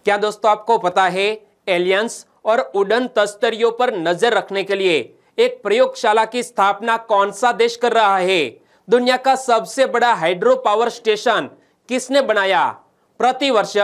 क्या दोस्तों आपको पता है एलियंस और उड़न तस्तरियों पर नजर रखने के लिए एक प्रयोगशाला की स्थापना कौन सा देश कर रहा है? दुनिया का सबसे बड़ा हाइड्रो पावर स्टेशन किसने बनाया? प्रतिवर्ष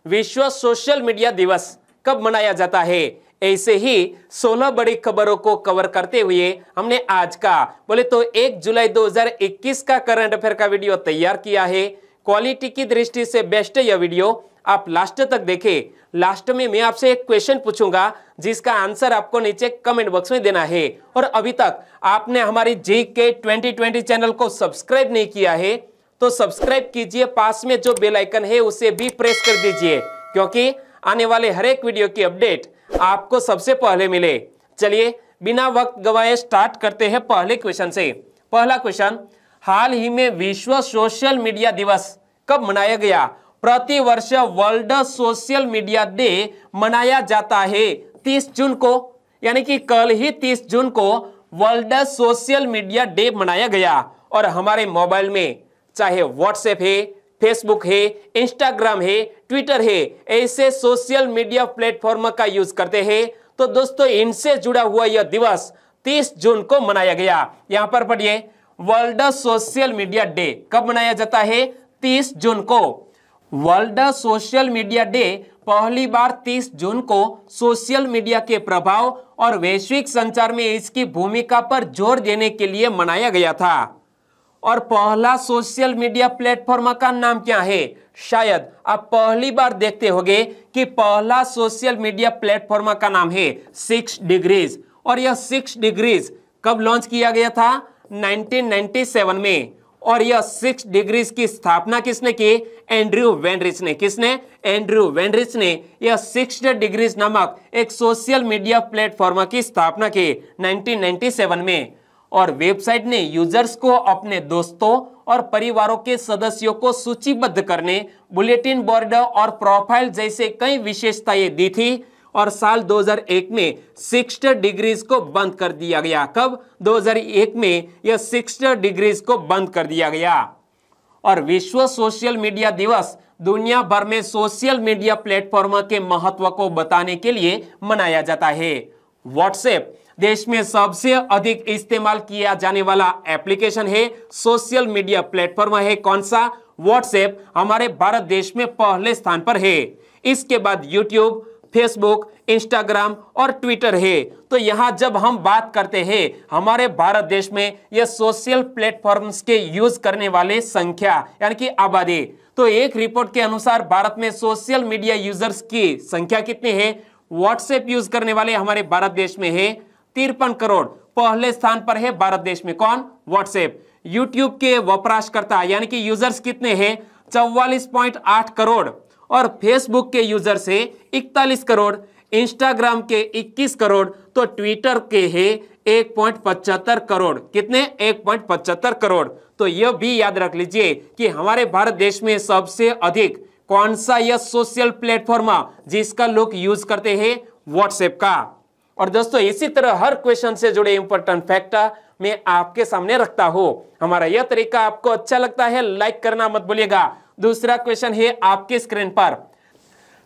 विश्व सोशल मीडिया दिवस कब मनाया जाता है? ऐसे ही 16 बड़ी खबरों को कवर करते हुए हमने आज का बोले तो 1 जुलाई 2021 का करंट अफेयर का वीडियो तैयार किया है। क्वालिटी की दृष्टि से बेस्ट यह वीडियो, आप लास्ट तक देखें। लास्ट में मैं आपसे एक क्वेश्चन पूछूंगा जिसका आंसर आपको नीचे कमेंट बॉक्स में देना है। और अभी तक आपने हमारी जीके 2020 चैनल को सब्सक्राइब नहीं किया है तो सब्सक्राइब कीजिए, पास में जो बेल आइकन है उसे भी प्रेस कर दीजिए, क्योंकि आने वाले हर एक वीडियो की अपडेट आपको सबसे पहले मिले। चलिए बिना वक्त गवाए स्टार्ट करते हैं पहले क्वेश्चन से। पहला क्वेश्चन, हाल ही में विश्व सोशल मीडिया दिवस कब मनाया गया? प्रति वर्ष वर्ल्ड सोशल मीडिया डे मनाया जाता है 30 जून को, यानी कि कल ही 30 जून को वर्ल्ड सोशल मीडिया डे मनाया गया। और हमारे मोबाइल में चाहे व्हाट्सएप है, फेसबुक है, इंस्टाग्राम है, ट्विटर है, ऐसे सोशल मीडिया प्लेटफॉर्म का यूज करते हैं। तो दोस्तों इनसे जुड़ा हुआ यह दिवस 30 जून को मनाया गया। यहां पर पढ़िए, वर्ल्ड सोशल मीडिया डे कब मनाया जाता है? 30 जून को। वर्ल्ड सोशल मीडिया डे पहली बार 30 जून को सोशल मीडिया के प्रभाव और वैश्विक संचार में इसकी भूमिका पर जोर देने के लिए मनाया गया था। और पहला सोशल मीडिया प्लेटफॉर्म का नाम क्या है? शायद आप पहली बार देखते होंगे कि पहला सोशल मीडिया प्लेटफॉर्म का नाम है 6 डिग्रीज। और यह 6 डिग्रीज कब लॉन्च किया गया था? 1997 में। और यह 6 डिग्रीज की स्थापना किसने की? एंड्रयू वेनरिच ने। किसने? एंड्रयू वेनरिच ने यह 6 डिग्रीज नामक एक सोशल मीडिया प्लेटफॉर्म की स्थापना की 1997 में। और वेबसाइट ने यूजर्स को अपने दोस्तों और परिवारों के सदस्यों को सूचीबद्ध करने, बुलेटिन बोर्ड और प्रोफाइल जैसे कई विशेषताएं दी थी। और साल 2001 में 6 डिग्रीज को बंद कर दिया गया। कब? 2001 में यह 6 डिग्रीज को बंद कर दिया गया। और विश्व सोशल मीडिया दिवस दुनिया भर में सोशल मीडिया प्लेटफॉर्म के महत्व को बताने के लिए मनाया जाता है। व्हाट्सएप देश में सबसे अधिक इस्तेमाल किया जाने वाला एप्लीकेशन है, सोशल मीडिया प्लेटफॉर्म है। कौन सा? व्हाट्सएप हमारे भारत देश में पहले स्थान पर है। इसके बाद यूट्यूब, फेसबुक, इंस्टाग्राम और ट्विटर है। तो यहां जब हम बात करते हैं हमारे भारत देश में यह सोशल प्लेटफॉर्म्स के यूज करने वाले संख्या यानी कि आबादी, तो एक रिपोर्ट के अनुसार भारत में सोशल मीडिया यूजर्स की संख्या कितनी है? व्हाट्सएप यूज करने वाले हमारे भारत देश में है 53 करोड़। पहले स्थान पर है भारत देश में। कौन? व्हाट्सएप। यूट्यूब के वपराशकर्ता यानी कि यूजर्स कितने हैं? 44.8 करोड़। और फेसबुक के यूजर्स है 41 करोड़, इंस्टाग्राम के 21 करोड़, तो ट्विटर के है 1.75 करोड़। कितने? 1.75 करोड़। तो यह भी याद रख लीजिए कि हमारे भारत देश में सबसे अधिक कौन सा यह सोशल प्लेटफॉर्म जिसका लोग यूज करते हैं? व्हाट्सएप का। और दोस्तों इसी तरह हर क्वेश्चन से जुड़े इंपॉर्टेंट फैक्ट मैं आपके सामने रखता हूं। हमारा यह तरीका आपको अच्छा लगता है, लाइक करना मत भूलिएगा। दूसरा क्वेश्चन है आपके स्क्रीन पर,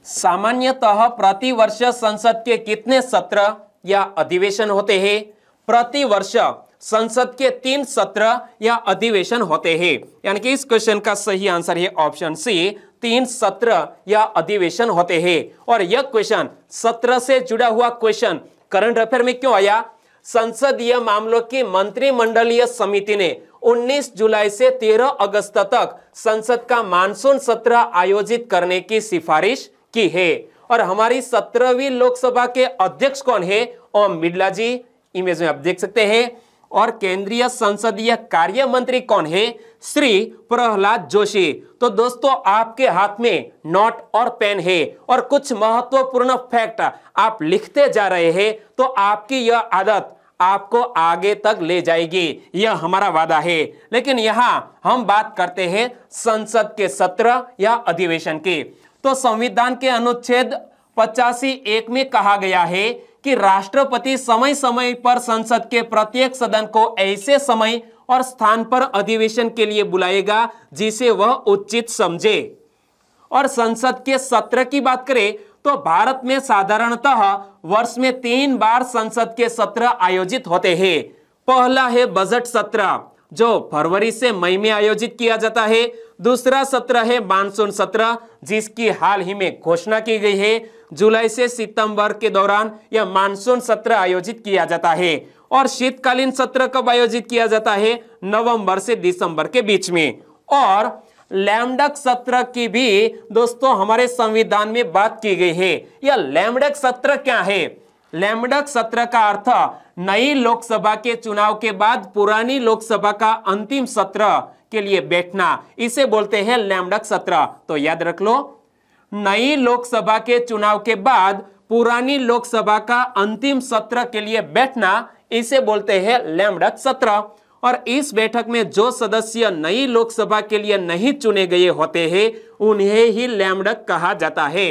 सामान्यतः प्रति वर्ष संसद के कितने सत्र या अधिवेशन होते हैं? प्रति वर्ष संसद के 3 सत्र या अधिवेशन होते हैं। यानी कि इस क्वेश्चन का सही आंसर है ऑप्शन सी, 3 सत्र या अधिवेशन होते हैं। और यह क्वेश्चन सत्र से जुड़ा हुआ क्वेश्चन करंट अफेयर में क्यों आया? संसदीय मामलों की मंत्रिमंडलीय समिति ने 19 जुलाई से 13 अगस्त तक संसद का मानसून सत्र आयोजित करने की सिफारिश की है। और हमारी 17वीं लोकसभा के अध्यक्ष कौन है? ओम बिड़ला जी, इमेज में आप देख सकते हैं। और केंद्रीय संसदीय कार्य मंत्री कौन है? श्री प्रहलाद जोशी। तो दोस्तों आपके हाथ में नोट और पेन है और कुछ महत्वपूर्ण फैक्ट आप लिखते जा रहे हैं तो आपकी यह आदत आपको आगे तक ले जाएगी, यह हमारा वादा है। लेकिन यहां हम बात करते हैं संसद के सत्र या अधिवेशन की। तो संविधान के अनुच्छेद 85(1) में कहा गया है कि राष्ट्रपति समय समय पर संसद के प्रत्येक सदन को ऐसे समय और स्थान पर अधिवेशन के लिए बुलाएगा जिसे वह उचित समझे। और संसद के सत्र की बात करें तो भारत में साधारणतः वर्ष में 3 बार संसद के सत्र आयोजित होते हैं। पहला है बजट सत्र जो फरवरी से मई में आयोजित किया जाता है। दूसरा सत्र है मानसून सत्र जिसकी हाल ही में घोषणा की गई है। जुलाई से सितंबर के दौरान यह मानसून सत्र आयोजित किया जाता है। और शीतकालीन सत्र कब आयोजित किया जाता है? नवंबर से दिसंबर के बीच में। और लैमडक सत्र की भी दोस्तों हमारे संविधान में बात की गई है। यह लैमडक सत्र क्या है? लैमडक सत्र का अर्थ नई लोकसभा के चुनाव के बाद पुरानी लोकसभा का अंतिम सत्र के लिए बैठना, इसे बोलते हैं लैमडक सत्र। तो याद रख लो, नई लोकसभा के चुनाव के बाद पुरानी लोकसभा का अंतिम सत्र के लिए बैठना, इसे बोलते हैं लैमडक सत्र। और इस बैठक में जो सदस्य नई लोकसभा के लिए नहीं चुने गए होते हैं उन्हें ही लैमडक कहा जाता है।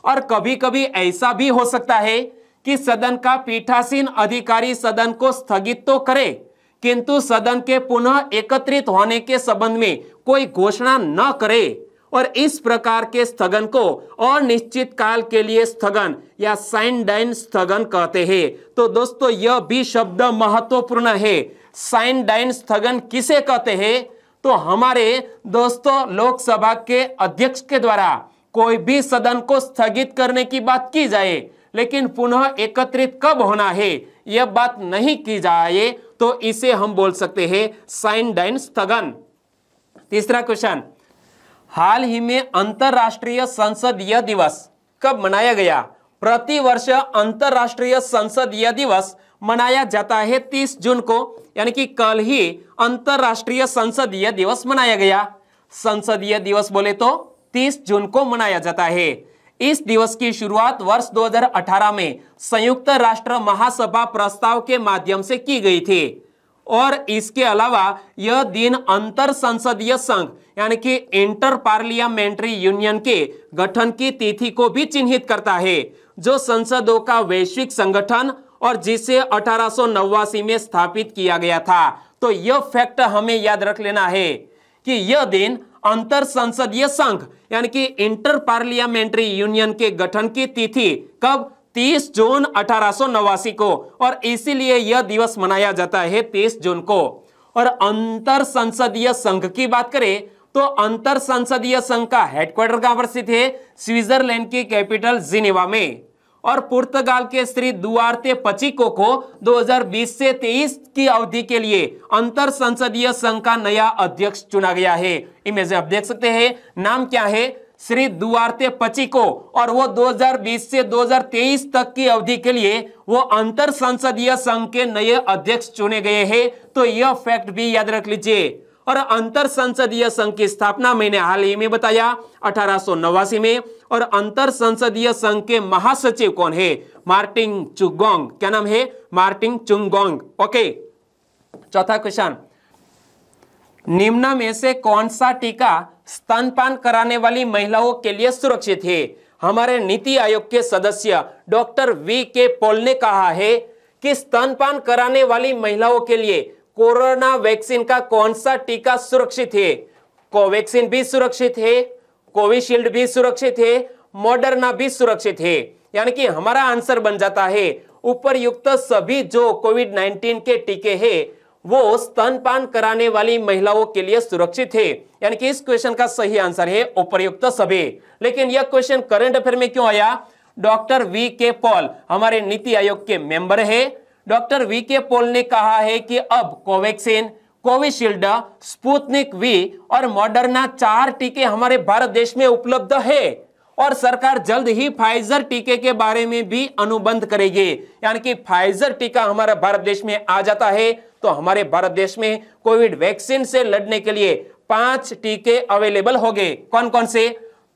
और कभी कभी ऐसा भी हो सकता है कि सदन का पीठासीन अधिकारी सदन को स्थगित तो करे किंतु सदन के पुनः एकत्रित होने के संबंध में कोई घोषणा न करे, और इस प्रकार के स्थगन को अनिश्चित काल के लिए स्थगन या साइन डाइन स्थगन कहते हैं। तो दोस्तों यह भी शब्द महत्वपूर्ण है। साइन डाइन स्थगन किसे कहते हैं? तो हमारे दोस्तों लोकसभा के अध्यक्ष के द्वारा कोई भी सदन को स्थगित करने की बात की जाए लेकिन पुनः एकत्रित कब होना है यह बात नहीं की जाए तो इसे हम बोल सकते हैं साइन डाइन स्थगन। तीसरा क्वेश्चन, हाल ही में अंतरराष्ट्रीय संसदीय दिवस कब मनाया गया? प्रतिवर्ष अंतरराष्ट्रीय संसदीय दिवस मनाया जाता है 30 जून को, यानी कि कल ही अंतरराष्ट्रीय संसदीय दिवस मनाया गया। संसदीय दिवस बोले तो 30 जून को मनाया जाता है। इस दिवस की शुरुआत वर्ष 2018 में संयुक्त राष्ट्र महासभा प्रस्ताव के माध्यम से की गई थी। और इसके अलावा यह दिन अंतर संसदीय संघ यानी कि इंटर पार्लियामेंट्री यूनियन के गठन की तिथि को भी चिन्हित करता है, जो संसदों का वैश्विक संगठन और जिसे 1889 में स्थापित किया गया था। तो यह फैक्ट हमें याद रख लेना है कि यह दिन अंतर संसदीय संघ यानी कि इंटर पार्लियामेंट्री यूनियन के गठन की तिथि कब? 30 जून 1889 को, और इसीलिए यह दिवस मनाया जाता है 30 जून को। और अंतर संसदीय संघ की बात करें तो अंतर संसदीय संघ का हेडक्वार्टर कहां पर स्थित है? स्विट्जरलैंड की कैपिटल जिनेवा में। और पुर्तगाल के श्री दुआर्ते पचीको को 2020 से 23 की अवधि के लिए अंतर संसदीय संघ का नया अध्यक्ष चुना गया है। इमेज आप देख सकते हैं, नाम क्या है? श्री दुआर्ते पचीको, और वो 2020 से 2023 तक की अवधि के लिए वो अंतर संसदीय संघ के नए अध्यक्ष चुने गए हैं। तो यह फैक्ट भी याद रख लीजिए। और अंतर संसदीय संघ की स्थापना मैंने हाल ही में बताया 1889 में। और अंतर संसदीय संघ के महासचिव कौन है? मार्टिन चुंगोंग। क्या नाम है? मार्टिन चुंगोंग। ओके, चौथा क्वेश्चन, निम्न में से कौन सा टीका स्तनपान कराने वाली महिलाओं के लिए सुरक्षित है? हमारे नीति आयोग के सदस्य डॉक्टर वी.के. पॉल ने कहा है कि स्तनपान कराने वाली महिलाओं के लिए कोरोना वैक्सीन का कौन सा टीका सुरक्षित है? कोवैक्सीन भी सुरक्षित है, कोविशील्ड भी सुरक्षित है, मॉडर्ना भी सुरक्षित है। यानी कि हमारा आंसर बन जाता है उपरयुक्त सभी जो कोविड-19 के टीके हैं वो स्तनपान कराने वाली महिलाओं के लिए सुरक्षित है। यानी कि इस क्वेश्चन का सही आंसर है उपरयुक्त सभी। लेकिन यह क्वेश्चन करंट अफेयर में क्यों आया? Doctor VK. पॉल हमारे नीति आयोग के मेंबर है। Doctor VK. पॉल ने कहा है कि अब कोवैक्सीन, कोविशील्ड, स्पुतनिक वी और मॉडर्ना 4 टीके हमारे भारत देश में उपलब्ध है और सरकार जल्द ही फाइजर टीके के बारे में भी अनुबंध करेगी। यानी कि फाइजर टीका हमारे भारत देश में आ जाता है तो हमारे भारत देश में कोविड वैक्सीन से लड़ने के लिए 5 टीके अवेलेबल हो गए। कौन कौन से?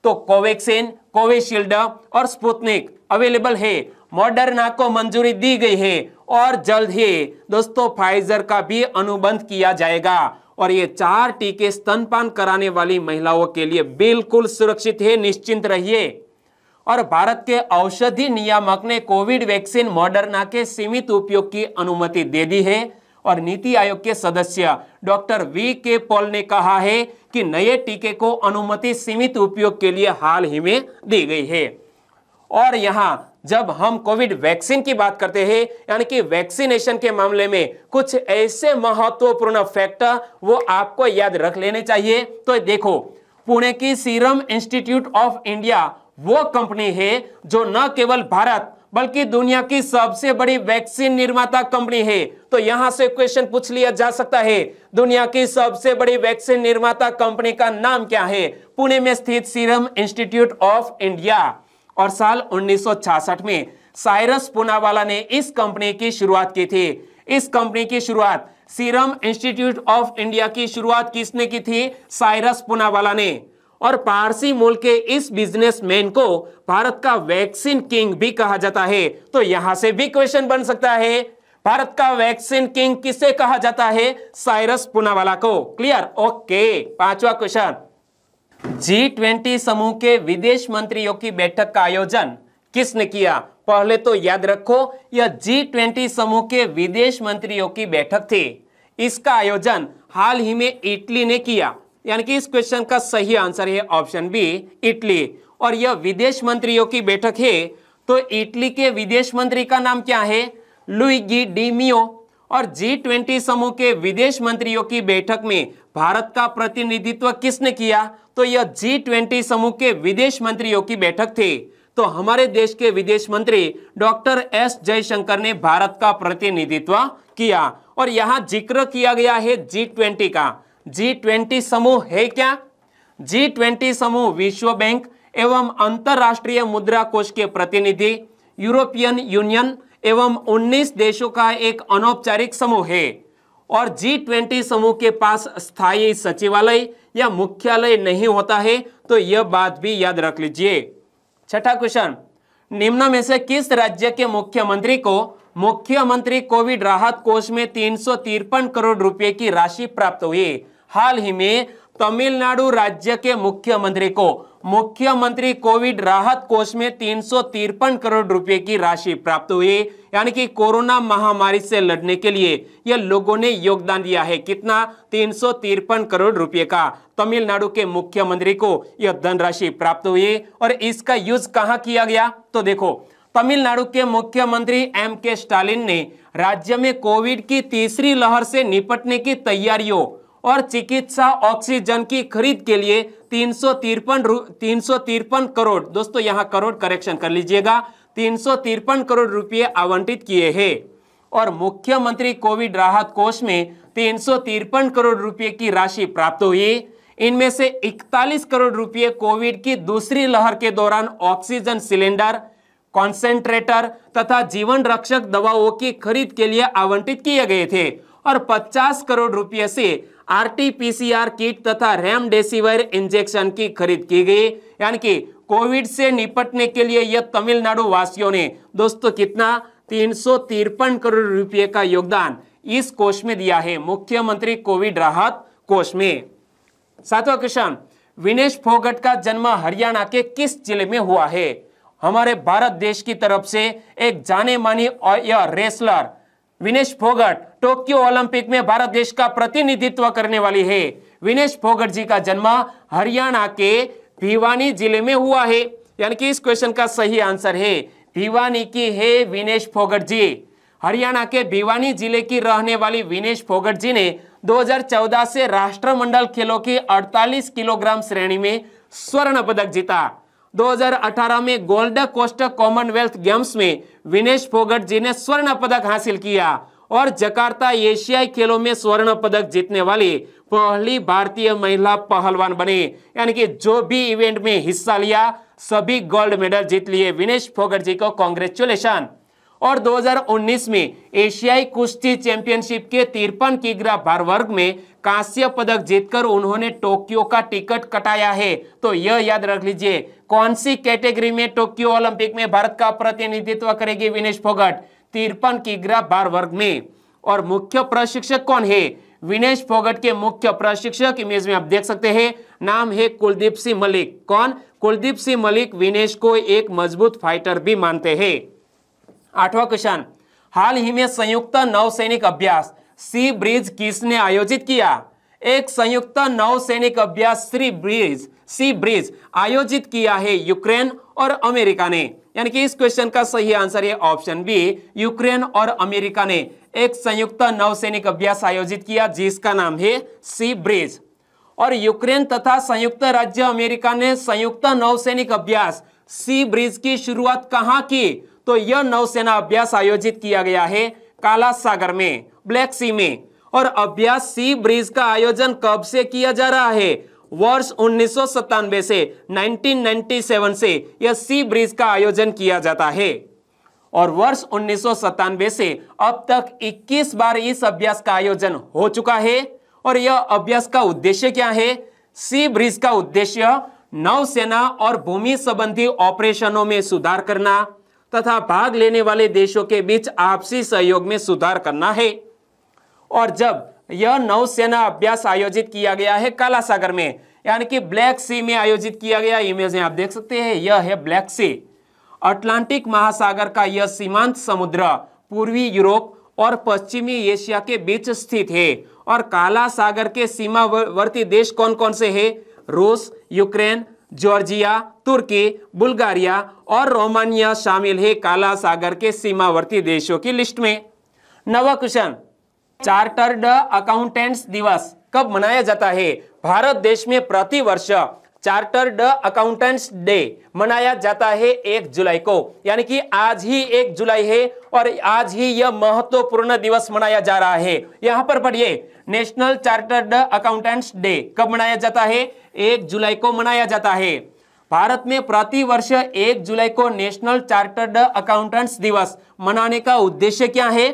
तो कोवैक्सीन, कोविशील्ड और स्पुतनिक अवेलेबल है। मॉडर्ना को मंजूरी दी गई है और जल्द ही दोस्तों फाइजर का भी अनुबंध किया जाएगा। और ये 4 टीके स्तनपान कराने वाली महिलाओं के लिए बिल्कुल सुरक्षित है, निश्चिंत रहिए। और भारत के औषधि नियामक ने कोविड वैक्सीन मॉडर्ना के सीमित उपयोग की अनुमति दे दी है। और नीति आयोग के सदस्य डॉक्टर वी.के. पॉल ने कहा है कि नए टीके को अनुमति सीमित उपयोग के लिए हाल ही में दी गई है। और यहां जब हम कोविड वैक्सीन की बात करते हैं, यानी कि वैक्सीनेशन के मामले में कुछ ऐसे महत्वपूर्ण फैक्टर वो आपको याद रख लेने चाहिए। तो देखो, पुणे की सीरम इंस्टीट्यूट ऑफ इंडिया वो कंपनी है जो न केवल भारत बल्कि दुनिया की सबसे बड़ी वैक्सीन निर्माता कंपनी है। तो यहां से क्वेश्चन पूछ लिया जा सकता है, दुनिया की सबसे बड़ी वैक्सीन निर्माता कंपनी का नाम क्या है? पुणे में स्थित सीरम इंस्टीट्यूट ऑफ इंडिया। और साल 1966 में साइरस पूनावाला ने इस कंपनी की शुरुआत की थी। इस कंपनी की शुरुआत, सीरम इंस्टीट्यूट ऑफ इंडिया की शुरुआत किसने की थी? साइरस पूनावाला ने। और पारसी मूल के इस बिजनेसमैन को भारत का वैक्सीन किंग भी कहा जाता है। तो यहां से भी क्वेश्चन बन सकता है, भारत का वैक्सीन किंग किसे कहा जाता है? साइरस पूनावाला को। क्लियर? ओके। पांचवा क्वेश्चन, G20 समूह के विदेश मंत्रियों की बैठक का आयोजन किसने किया? पहले तो याद रखो, यह G20 समूह के विदेश मंत्रियों की बैठक थी। इसका आयोजन हाल ही में इटली ने किया, यानी कि इस क्वेश्चन का सही आंसर है ऑप्शन बी, इटली। और यह विदेश मंत्रियों की बैठक है, तो इटली के विदेश मंत्री का नाम क्या है? Luigi Di Maio. और G20 समूह के विदेश मंत्रियों की बैठक में भारत का प्रतिनिधित्व किसने किया? तो यह G20 समूह के विदेश मंत्रियों की बैठक थी। तो हमारे देश के विदेश मंत्री डॉक्टर एस जयशंकर ने भारत का प्रतिनिधित्व किया। और यहां जिक्र किया गया है G20 का। G20 समूह है क्या? G20 समूह विश्व बैंक एवं अंतरराष्ट्रीय मुद्रा कोष के प्रतिनिधि, यूरोपियन यूनियन एवं 19 देशों का एक अनौपचारिक समूह है। और G20 समूह के पास स्थायी सचिवालय या मुख्यालय नहीं होता है, तो यह बात भी याद रख लीजिए। छठा क्वेश्चन, निम्न में से किस राज्य के मुख्यमंत्री को मुख्यमंत्री कोविड राहत कोष में 353 करोड़ रुपए की राशि प्राप्त हुई? हाल ही में तमिलनाडु राज्य के मुख्यमंत्री को मुख्यमंत्री कोविड राहत कोष में 353 करोड़ रुपए की राशि प्राप्त हुई, यानी कि कोरोना महामारी से लड़ने के लिए ये लोगों ने योगदान दिया है। कितना? 353 करोड़ रुपए का तमिलनाडु के मुख्यमंत्री को यह धनराशि प्राप्त हुई। और इसका यूज कहां किया गया? तो देखो, तमिलनाडु के मुख्यमंत्री M.K. स्टालिन ने राज्य में कोविड की तीसरी लहर से निपटने की तैयारियों और चिकित्सा ऑक्सीजन की खरीद के लिए 353 करोड़, दोस्तों यहां करोड़ करेक्शन कर लीजिएगा, 353 करोड़ रुपए आवंटित किए हैं। और मुख्यमंत्री कोविड राहत कोष में 353 करोड़ रुपए की राशि प्राप्त हुई। इनमें से 41 करोड़ रुपए कोविड की दूसरी लहर के दौरान ऑक्सीजन सिलेंडर, कॉन्सेंट्रेटर तथा जीवन रक्षक दवाओं की खरीद के लिए आवंटित किए गए थे। और 50 करोड़ रुपए से RT-PCR किट तथा रेमडेसिविर इंजेक्शन की खरीद की गई। यानी कि कोविड से निपटने के लिए यह तमिलनाडु वासियों ने दोस्तों कितना? 353 करोड़ रुपए का योगदान इस कोष में दिया है, मुख्यमंत्री कोविड राहत कोष में। सातवां क्वेश्चन, विनेश फोगट का जन्म हरियाणा के किस जिले में हुआ है? हमारे भारत देश की तरफ से एक जाने मानी wrestler Vinesh Phogat Tokyo Olympic में भारत देश का प्रतिनिधित्व करने वाली है। विनेश फोगट जी का जन्म हरियाणा के भिवानी जिले में हुआ है, यानी कि इस क्वेश्चन का सही आंसर है भिवानी की है विनेश फोगट जी। हरियाणा के भिवानी जिले की रहने वाली विनेश फोगट जी ने 2014 से राष्ट्रमंडल खेलों की 48 किलोग्राम श्रेणी में स्वर्ण पदक जीता। 2018 में गोल्ड कोस्ट कॉमनवेल्थ गेम्स में विनेश फोगट जी ने स्वर्ण पदक हासिल किया और जकार्ता एशियाई खेलों में स्वर्ण पदक जीतने वाली पहली भारतीय महिला पहलवान बने। यानी कि जो भी इवेंट में हिस्सा लिया सभी गोल्ड मेडल जीत लिए। विनेश फोगट जी को कांग्रेचुलेशन। और 2019 में एशियाई कुश्ती चैंपियनशिप के 53 किग्रा भार वर्ग में कांस्य पदक जीतकर उन्होंने टोक्यो का टिकट कटाया है। तो यह याद रख लीजिए, कौन सी कैटेगरी में टोक्यो ओलंपिक में भारत का प्रतिनिधित्व करेगी विनेश फोगट? 53 किग्रा भार वर्ग में। और मुख्य प्रशिक्षक कौन है? विनेश फोगट के मुख्य प्रशिक्षक इमेज में आप देख सकते हैं, नाम है कुलदीप सिंह मलिक। कौन? कुलदीप सिंह मलिक विनेश को एक मजबूत फाइटर भी मानते हैं। आठवां क्वेश्चन, हाल ही में संयुक्त नौसैनिक अभ्यास सी ब्रिज किसने आयोजित किया? एक संयुक्त नौसैनिक अभ्यास सी सी ब्रिज आयोजित किया है यूक्रेन और अमेरिका ने? यानी कि इस क्वेश्चन का सही आंसर है ऑप्शन बी, यूक्रेन और अमेरिका ने एक संयुक्त नौसैनिक अभ्यास आयोजित किया जिसका नाम है सी ब्रिज। और यूक्रेन तथा संयुक्त राज्य अमेरिका ने संयुक्त नौसैनिक अभ्यास सी ब्रिज की शुरुआत कहां की? तो यह नौसेना अभ्यास आयोजित किया गया है काला सागर में, ब्लैक सी में। और अभ्यास सी ब्रिज का आयोजन कब से किया जा रहा है? वर्ष 1997 से 1997 से यह सी ब्रिज का आयोजन किया जाता है। और वर्ष 1997 से अब तक 21 बार इस अभ्यास का आयोजन हो चुका है। और यह अभ्यास का उद्देश्य क्या है? सी ब्रिज का उद्देश्य नौसेना और भूमि संबंधी ऑपरेशनों में सुधार करना तथा भाग लेने वाले देशों के बीच आपसी सहयोग में सुधार करना है। और जब यह नौसेना अभ्यास आयोजित किया गया है काला सागर में, यानी कि ब्लैक सी में आयोजित किया गया, इमेज में आप देख सकते हैं, यह है ब्लैक सी। अटलांटिक महासागर का यह सीमांत समुद्र पूर्वी यूरोप और पश्चिमी एशिया के बीच स्थित है। और काला सागर के सीमावर्ती देश कौन कौन से हैं? रूस, यूक्रेन, जॉर्जिया, तुर्की, बुल्गारिया और रोमानिया शामिल है काला सागर के सीमावर्ती देशों की लिस्ट में। नवा क्वेश्चन, चार्टर्ड अकाउंटेंट्स दिवस कब मनाया जाता है? भारत देश में प्रति वर्ष चार्टर्ड अकाउंटेंट्स डे मनाया जाता है 1 जुलाई को, यानी कि आज ही 1 जुलाई है और आज ही यह महत्वपूर्ण दिवस मनाया जा रहा है। यहां पर पढ़िए, नेशनल चार्टर्ड अकाउंटेंट्स डे कब मनाया जाता है? 1 जुलाई को मनाया जाता है। भारत में प्रति वर्ष 1 जुलाई को नेशनल चार्टर्ड अकाउंटेंट्स दिवस मनाने का उद्देश्य क्या है?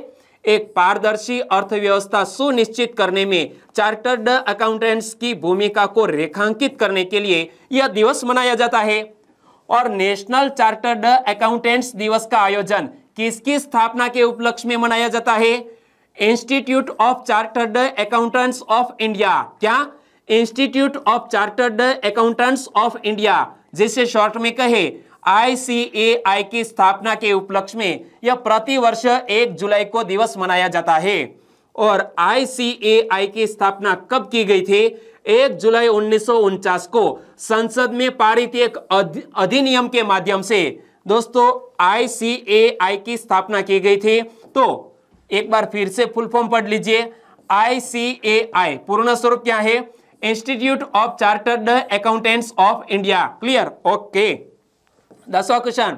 एक पारदर्शी अर्थव्यवस्था सुनिश्चित करने में चार्टर्ड अकाउंटेंट्स की भूमिका को रेखांकित करने के लिए यह दिवस मनाया जाता है। और नेशनल चार्टर्ड अकाउंटेंट्स दिवस का आयोजन किसकी स्थापना के उपलक्ष्य में मनाया जाता है? Institute of chartered accountants of India. क्या? Institute of chartered accountants of India, जिसे शॉर्ट में कहे ICAI की स्थापना के उपलक्ष्य में यह प्रति वर्ष 1 जुलाई को दिवस मनाया जाता है। और ICAI की स्थापना कब की गई थी? 1 जुलाई 1949 को संसद में पारित एक अधिनियम के माध्यम से दोस्तों ICAI की स्थापना की गई थी। तो एक बार फिर से फुल फॉर्म पढ़ लीजिए। ICAI पूर्ण स्वरूप क्या है? Institute of chartered accountants of India. Clear? Okay. 10वां क्वेश्चन,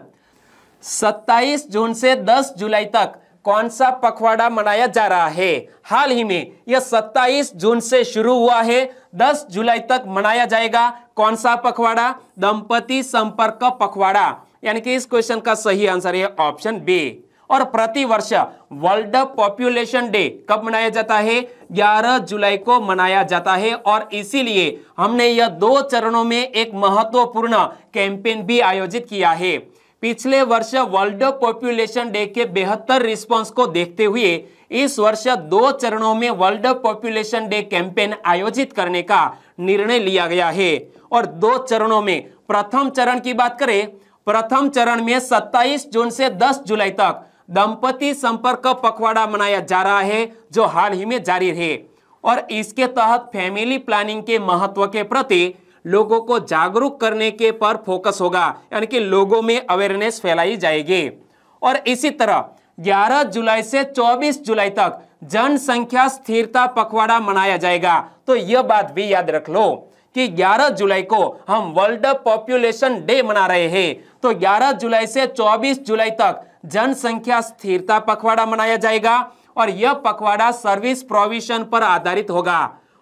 27 जून से 10 जुलाई तक कौन सा पखवाड़ा मनाया जा रहा है? हाल ही में यह 27 जून से शुरू हुआ है, 10 जुलाई तक मनाया जाएगा। कौन सा पखवाड़ा? दंपति संपर्क पखवाड़ा। यानी कि इस क्वेश्चन का सही आंसर है ऑप्शन बी। और प्रति वर्ष वर्ल्ड पॉपुलेशन डे कब मनाया जाता है? 11 जुलाई को मनाया जाता है। और इसीलिए हमने यह 2 चरणों में एक महत्वपूर्ण कैंपेन भी आयोजित किया है। पिछले वर्ष वर्ल्ड पॉपुलेशन डे के बेहतर रिस्पांस को देखते हुए इस वर्ष 2 चरणों में वर्ल्ड पॉपुलेशन डे कैंपेन आयोजित करने का निर्णय लिया गया है। और 2 चरणों में प्रथम चरण की बात करें, प्रथम चरण में 27 जून से 10 जुलाई तक दंपति संपर्क पखवाड़ा मनाया जा रहा है, जो हाल ही में जारी है। और इसके तहत फैमिली प्लानिंग के महत्व के प्रति लोगों को जागरूक करने के पर फोकस होगा, यानी कि लोगों में अवेयरनेस फैलाई जाएगी। और इसी तरह 11 जुलाई से 24 जुलाई तक जनसंख्या स्थिरता पखवाड़ा मनाया जाएगा। तो यह बात भी याद रख लो कि 11 जुलाई को हम वर्ल्ड पॉपुलेशन डे मना रहे हैं, तो 11 जुलाई से 24 जुलाई तक जनसंख्या स्थिरता पखवाड़ा मनाया जाएगा। और यह पखवाड़ा सर्विस प्रोविजन पर आधारित होगा।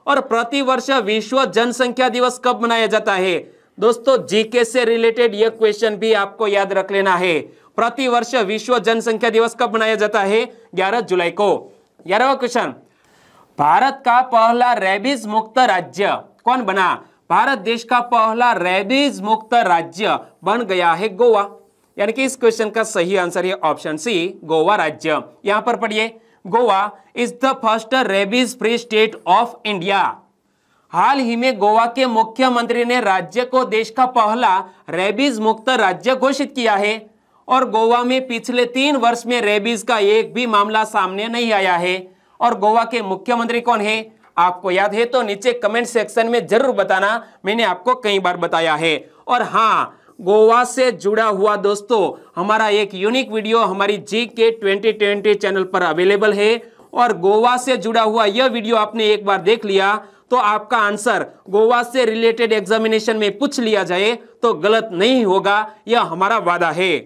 और प्रति वर्ष विश्व जनसंख्या दिवस कब मनाया जाता है? दोस्तों जीके से रिलेटेड यह क्वेश्चन भी आपको याद रख लेना है। प्रति वर्ष विश्व जनसंख्या दिवस कब मनाया जाता है? 11 जुलाई को। 11वां क्वेश्चन, भारत का पहला रेबीज मुक्त राज्य कौन बना? भारत देश का पहला रेबीज मुक्त राज्य बन गया है गोवा। यानी कि इस क्वेश्चन का सही आंसर है ऑप्शन सी, गोवा राज्य। यहां पर पढ़िए, Goa is the first rabies free state of India. हाल ही में गोवा के मुख्यमंत्री ने राज्य को देश का पहला रेबीज मुक्त राज्य घोषित किया है। और गोवा में पिछले 3 वर्ष में रेबीज का एक भी मामला सामने नहीं आया है। और गोवा के मुख्यमंत्री कौन है? आपको याद है तो नीचे कमेंट सेक्शन में जरूर बताना, मैंने आपको कई बार बताया है। और हाँ, गोवा से जुड़ा हुआ दोस्तों हमारा एक यूनिक वीडियो हमारी GK 2020 चैनल पर अवेलेबल है, और गोवा से जुड़ा हुआ यह वीडियो आपने एक बार देख लिया तो आपका आंसर गोवा से रिलेटेड एग्जामिनेशन में पूछ लिया जाए तो गलत नहीं होगा, यह हमारा वादा है।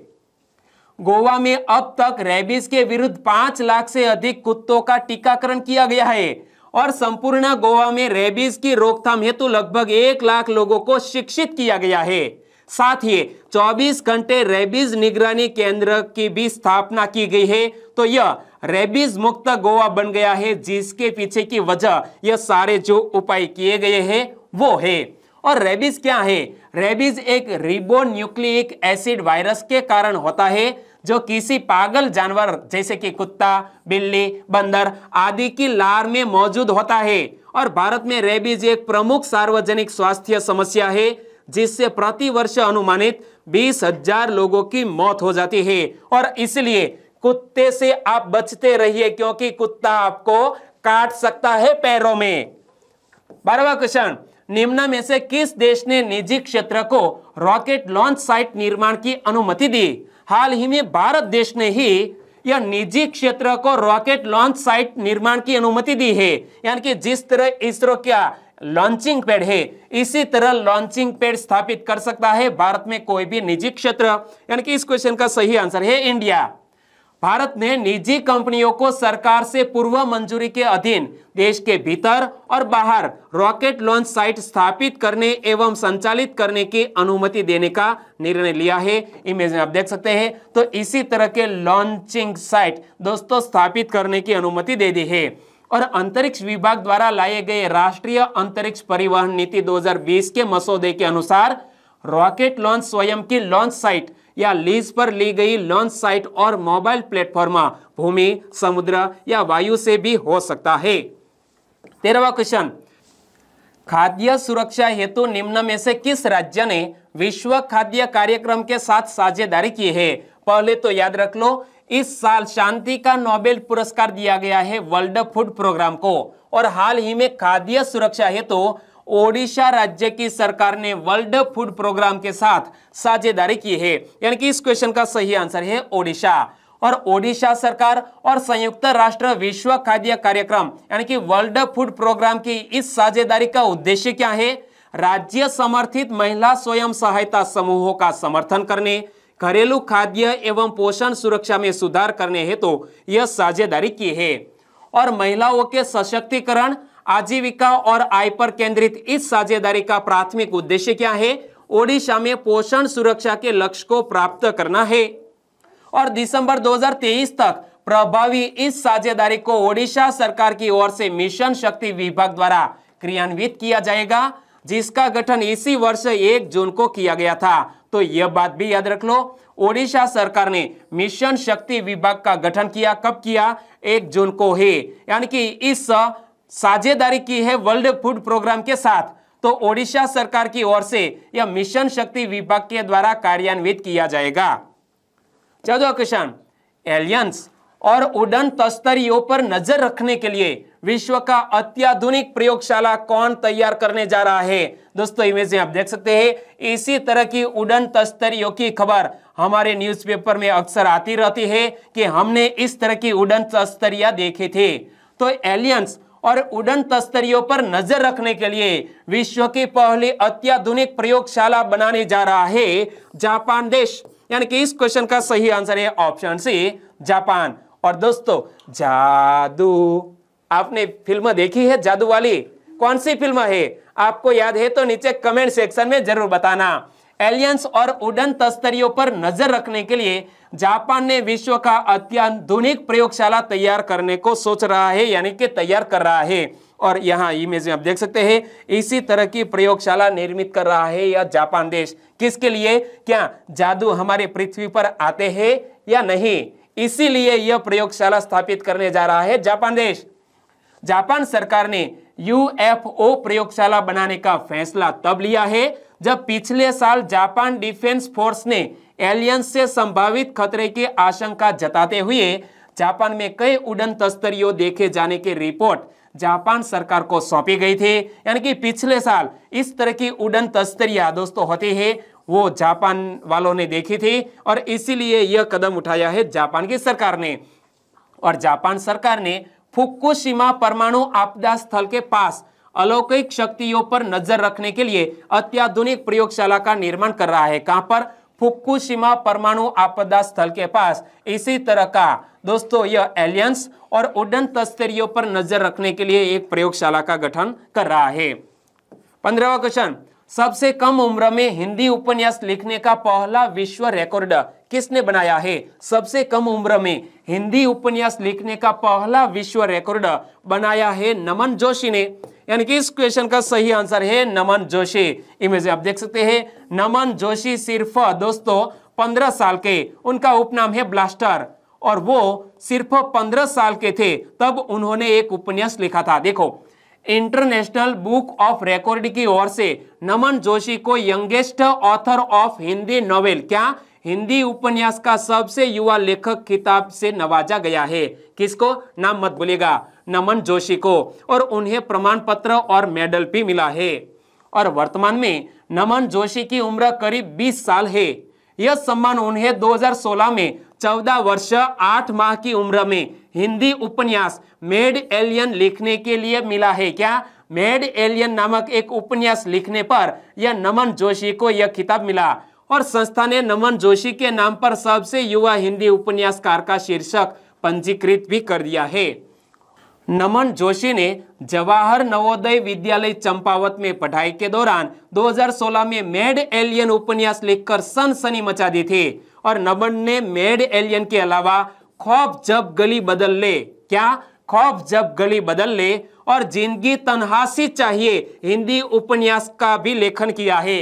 गोवा में अब तक रेबीज के विरुद्ध 5 लाख से अधिक कुत्तों का टीकाकरण किया गया है, और संपूर्ण गोवा में रेबीज की रोकथाम हेतु लगभग 1 लाख लोगों को शिक्षित किया गया है। साथ ही 24 घंटे रेबीज निगरानी केंद्र की भी स्थापना की गई है। तो यह रेबीज मुक्त गोवा बन गया है, जिसके पीछे की वजह यह सारे जो उपाय किए गए हैं वो है। और रेबीज क्या है? रेबीज एक रिबोन्यूक्लिक एसिड वायरस के कारण होता है, जो किसी पागल जानवर जैसे कि कुत्ता, बिल्ली, बंदर आदि की लार में मौजूद होता है। और भारत में रेबीज एक प्रमुख सार्वजनिक स्वास्थ्य समस्या है, जिससे प्रति वर्ष अनुमानित 20,000 लोगों की मौत हो जाती है। और इसलिए कुत्ते से आप बचते रहिए, क्योंकि कुत्ता आपको काट सकता है पैरों में। 12वां क्वेश्चन, निम्न में से किस देश ने निजी क्षेत्र को रॉकेट लॉन्च साइट निर्माण की अनुमति दी? हाल ही में भारत देश ने ही यह निजी क्षेत्र को रॉकेट लॉन्च साइट निर्माण की अनुमति दी है। यानी कि जिस तरह इसरो क्या लॉन्चिंग पैड है, इसी तरह लॉन्चिंग पैड स्थापित कर सकता है भारत में कोई भी निजी क्षेत्र। यानी कि इस क्वेश्चन का सही आंसर है इंडिया। भारत ने निजी कंपनियों को सरकार से पूर्व मंजूरी के अधीन देश के भीतर और बाहर रॉकेट लॉन्च साइट स्थापित करने एवं संचालित करने की अनुमति देने का निर्णय लिया है। इमेज में आप देख सकते हैं। तो इसी तरह के लॉन्चिंग साइट दोस्तों स्थापित करने की अनुमति दे दी है। और अंतरिक्ष विभाग द्वारा लाए गए राष्ट्रीय अंतरिक्ष परिवहन नीति 2020 के मसौदे के अनुसार रॉकेट लॉन्च स्वयं की लॉन्च साइट या लीज पर ली गई लॉन्च साइट और मोबाइल प्लेटफॉर्म भूमि, समुद्र या वायु से भी हो सकता है। 13वां क्वेश्चन, खाद्य सुरक्षा हेतु निम्न में से किस राज्य ने विश्व खाद्य कार्यक्रम के साथ साझेदारी की है? पहले तो याद रख लो, इस साल शांति का नोबेल पुरस्कार दिया गया है वर्ल्ड फूड प्रोग्राम को, और हाल ही में खाद्य सुरक्षा हेतु ओडिशा राज्य की सरकार ने वर्ल्ड फूड प्रोग्राम के साथ साझेदारी की है। यानी कि इस क्वेश्चन का सही आंसर है ओडिशा। और ओडिशा सरकार और संयुक्त राष्ट्र विश्व खाद्य कार्यक्रम यानी कि वर्ल्ड फूड प्रोग्राम की इस साझेदारी का उद्देश्य क्या है? राज्य समर्थित महिला स्वयं सहायता समूहों का समर्थन करने, घरेलू खाद्य एवं पोषण सुरक्षा में सुधार करने हेतु यह साझेदारी की है। और महिलाओं के सशक्तिकरण, आजीविका और आय पर केंद्रित इस साझेदारी का प्राथमिक उद्देश्य क्या है? ओडिशा में पोषण सुरक्षा के लक्ष्य को प्राप्त करना है। और दिसंबर 2023 तक प्रभावी इस साझेदारी को ओडिशा सरकार की ओर से मिशन शक्ति विभाग द्वारा क्रियान्वित किया जाएगा, जिसका गठन इसी वर्ष 1 जून को किया गया था। तो यह बात भी याद रख लो, ओडिशा सरकार ने मिशन शक्ति विभाग का गठन किया, कब किया? 1 जून को है। यानी कि इस साझेदारी की है वर्ल्ड फूड प्रोग्राम के साथ। तो ओडिशा सरकार की ओर से यह मिशन शक्ति विभाग के द्वारा कार्यान्वित किया जाएगा। 14वां क्वेश्चन, एलियंस और उड़न तस्करियों पर नजर रखने के लिए विश्व का अत्याधुनिक प्रयोगशाला कौन तैयार करने जा रहा है? दोस्तों इमेज में आप देख सकते हैं, इसी तरह की उड़न तस्करियों की खबर हमारे न्यूज़पेपर में अक्सर आती रहती है कि हमने इस तरह की उड़न तस्करियां देखी थी। तो एलियंस और उड़न तस्करियों पर नजर रखने के लिए विश्व की पहली अत्याधुनिक प्रयोगशाला बनाने जा रहा है जापान देश। यानी कि इस क्वेश्चन का सही आंसर है ऑप्शन सी, जापान। और दोस्तों जादू, आपने फिल्म देखी है जादू वाली? कौन सी फिल्म है? आपको याद है तो नीचे कमेंट सेक्शन में जरूर बताना। एलियंस और उड़न तस्करियों पर नजर रखने के लिए जापान ने विश्व का अत्याधुनिक प्रयोगशाला तैयार करने को सोच रहा है, यानी कि तैयार कर रहा है। और यहाँ इमेज में आप देख सकते हैं, इसी तरह की प्रयोगशाला निर्मित कर रहा है यह जापान देश। किसके लिए? क्या जादू हमारे पृथ्वी पर आते हैं या नहीं, इसीलिए यह प्रयोगशाला स्थापित करने जा रहा है जापान देश। जापान सरकार ने UFO प्रयोगशाला बनाने का फैसला तब लिया है जब पिछले साल जापान डिफेंस फोर्स ने एलियंस से संभावित खतरे की आशंका जताते हुए जापान में कई उड़न तस्करियों देखे जाने की रिपोर्ट जापान सरकार को सौंपी गई थी। यानी कि पिछले साल इस तरह की उड़न तस्तरियां दोस्तों होती है वो जापान वालों ने देखी थी और इसीलिए यह कदम उठाया है जापान की सरकार ने। और जापान सरकार ने फुकुशिमा परमाणु आपदा स्थल के पास अलौकिक शक्तियों पर नजर रखने के लिए अत्याधुनिक प्रयोगशाला का निर्माण कर रहा है। कहां पर? फुकुशिमा परमाणु आपदा स्थल के पास। इसी तरह का दोस्तों यह एलियंस और उड़न तस्तरियों पर नजर रखने के लिए एक प्रयोगशाला का गठन कर रहा है। 15वां क्वेश्चन, सबसे कम उम्र में हिंदी उपन्यास लिखने का पहला विश्व रिकॉर्ड किसने बनाया है? सबसे कम उम्र में हिंदी उपन्यास लिखने का पहला विश्व रिकॉर्ड बनाया है नमन जोशी ने। यानी कि इस क्वेश्चन का सही आंसर है नमन जोशी। इमेज आप देख सकते हैं, नमन जोशी सिर्फ दोस्तों 15 साल के, उनका उपनाम है ब्लास्टर, और वो सिर्फ 15 साल के थे तब उन्होंने एक उपन्यास लिखा था। देखो, इंटरनेशनल बुक ऑफ रिकॉर्ड की ओर से नमन जोशी को youngest author of Hindi novel, क्या हिंदी उपन्यास का सबसे युवा लेखक खिताब से नवाजा गया है। किसको? नाम मत भूलिएगा, नमन जोशी को। और उन्हें प्रमाण पत्र और मेडल भी मिला है। और वर्तमान में नमन जोशी की उम्र करीब 20 साल है। यह सम्मान उन्हें 2016 में 14 वर्ष 8 माह की उम्र में हिंदी उपन्यास मेड एलियन लिखने के लिए मिला है। क्या? मेड एलियन नामक एक उपन्यास लिखने पर यह नमन जोशी को यह खिताब मिला। और संस्था ने नमन जोशी के नाम पर सबसे युवा हिंदी उपन्यासकार का शीर्षक पंजीकृत भी कर दिया है। नमन जोशी ने जवाहर नवोदय विद्यालय चंपावत में पढ़ाई के दौरान 2016 में मेड एलियन उपन्यास लिखकर सनसनी मचा दी थी। और नमन ने मेड एलियन के अलावा खौफ जब गली बदल ले, क्या? खौफ जब गली बदल ले और जिंदगी तन्हासी चाहिए हिंदी उपन्यास का भी लेखन किया है।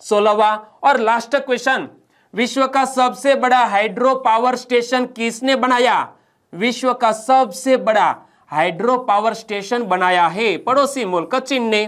16वां और लास्ट क्वेश्चन, विश्व का सबसे बड़ा हाइड्रो पावर स्टेशन किसने बनाया? विश्व का सबसे बड़ा हाइड्रो पावर स्टेशन बनाया है पड़ोसी मुल्क चीन ने।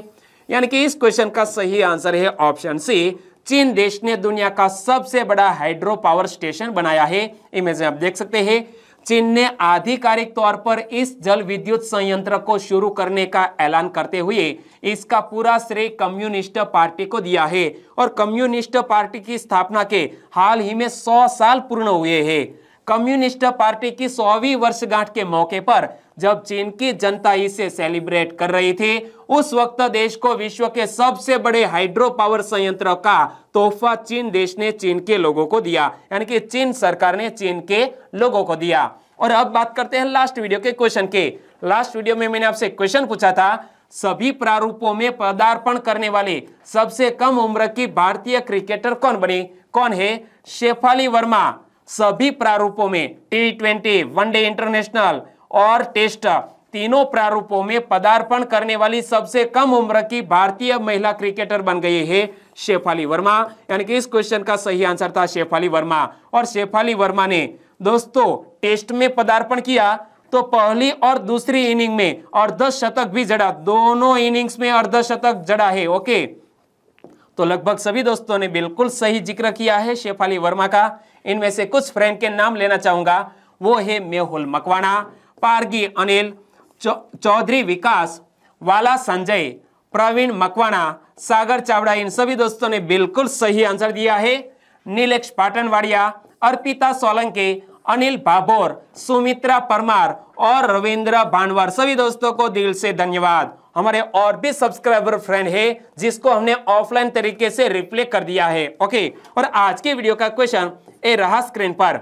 यानी कि इस क्वेश्चन का सही आंसर है ऑप्शन सी, चीन देश ने दुनिया का सबसे बड़ा हाइड्रो पावर स्टेशन बनाया है। इमेज में आप देख सकते हैं, चीन ने आधिकारिक तौर पर इस जल विद्युत संयंत्र को शुरू करने का ऐलान करते हुए इसका पूरा श्रेय कम्युनिस्ट पार्टी को दिया है। और कम्युनिस्ट पार्टी की स्थापना के हाल ही में 100 साल पूर्ण हुए हैं। कम्युनिस्ट पार्टी की 100वीं वर्षगांठ के मौके पर जब चीन की जनता इसे सेलिब्रेट कर रही थी, उस वक्त देश को विश्व के सबसे बड़े हाइड्रो पावर संयंत्र का तोहफा चीन देश ने चीन के लोगों को दिया। यानी कि चीन सरकार ने चीन के लोगों को दिया। और अब बात करते हैं लास्ट वीडियो के क्वेश्चन के। लास्ट वीडियो में मैंने आपसे क्वेश्चन पूछा था, सभी प्रारूपों में पदार्पण करने वाली सबसे कम उम्र की भारतीय क्रिकेटर कौन बनी? कौन है? शेफाली वर्मा। सभी प्रारूपों में T20, वनडे इंटरनेशनल और टेस्ट, तीनों प्रारूपों में पदार्पण करने वाली सबसे कम उम्र की भारतीय महिला क्रिकेटर बन गई है शेफाली वर्मा। यानी कि इस क्वेश्चन का सही आंसर था शेफाली वर्मा। और शेफाली वर्मा ने दोस्तों टेस्ट में पदार्पण किया तो पहली और दूसरी इनिंग में अर्धशतक भी जड़ा, दोनों इनिंग्स में अर्धशतक जड़ा है। ओके, तो लगभग सभी दोस्तों ने बिल्कुल सही जिक्र किया है शेफाली वर्मा का। इनमें से कुछ फ्रेंड के नाम लेना चाहूंगा, वो है मेहुल मकवाना, पारगी अनिल, चौधरी विकास, वाला संजय, प्रवीण मकवाना, सागर चावड़ा। इन सभी दोस्तों ने बिल्कुल सही आंसर दिया है। नीलेश पाटनवाड़िया, अर्पिता सोलंकी, अनिल भाभोर, सुमित्रा परमार और रविंद्र भानवर, सभी दोस्तों को दिल से धन्यवाद। हमारे और भी सब्सक्राइबर फ्रेंड है जिसको हमने ऑफलाइन तरीके से रिप्ले कर दिया है। ओके, और आज के वीडियो का क्वेश्चन ए रहा स्क्रीन पर,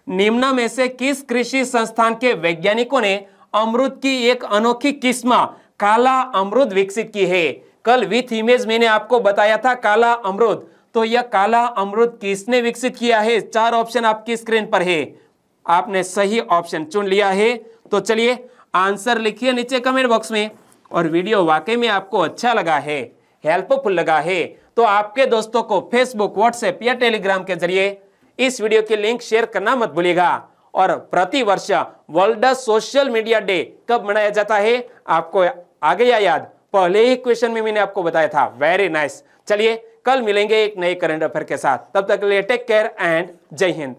निम्न में से किस कृषि संस्थान के वैज्ञानिकों ने अमरूद की एक अनोखी किस्म काला अमरूद विकसित की है? कल विथ इमेज मैंने आपको बताया था काला अमरूद, तो यह काला अमरूद किसने विकसित किया है? 4 ऑप्शन आपकी स्क्रीन पर है, आपने सही ऑप्शन चुन लिया है। तो चलिए आंसर लिखिए नीचे कमेंट बॉक्स में। और वीडियो वाकई में आपको अच्छा लगा है, हेल्पफुल लगा है, तो आपके दोस्तों को फेसबुक, व्हाट्सएप या टेलीग्राम के जरिए इस वीडियो के लिंक शेयर करना मत भूलिएगा। और प्रतिवर्ष वर्ल्ड सोशल मीडिया डे कब मनाया जाता है आपको आ गया याद? पहले ही क्वेश्चन में मैंने आपको बताया था। Very nice. चलिए कल मिलेंगे एक नए करंट अफेयर के साथ, तब तक के लिए टेक केयर एंड जय हिंद।